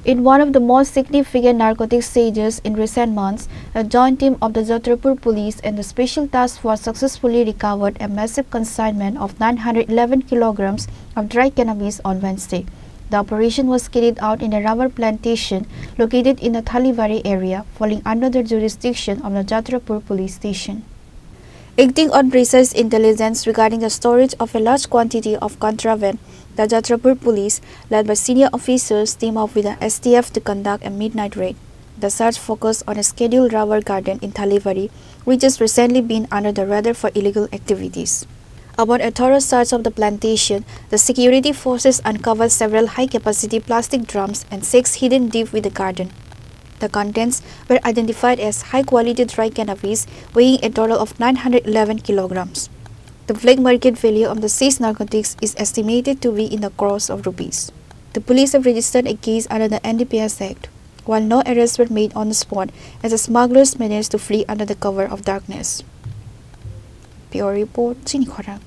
In one of the most significant narcotics seizures in recent months, a joint team of the Jatrapur Police and the Special Task Force successfully recovered a massive consignment of 911 kilograms of dry cannabis on Wednesday. The operation was carried out in a rubber plantation located in the Thalibari area, falling under the jurisdiction of the Jatrapur Police Station. Acting on precise intelligence regarding the storage of a large quantity of contraband, the Jatrapur Police, led by senior officers, teamed up with the STF to conduct a midnight raid. The search focused on a scheduled rubber garden in Thalibari, which has recently been under the radar for illegal activities. Upon a thorough search of the plantation, the security forces uncovered several high-capacity plastic drums and sacks hidden deep within the garden. The contents were identified as high-quality dry cannabis weighing a total of 911 kilograms. The black market value of the seized narcotics is estimated to be in the crores of rupees. The police have registered a case under the NDPS Act, while no arrests were made on the spot as the smugglers managed to flee under the cover of darkness. Report, Chini, Khorang.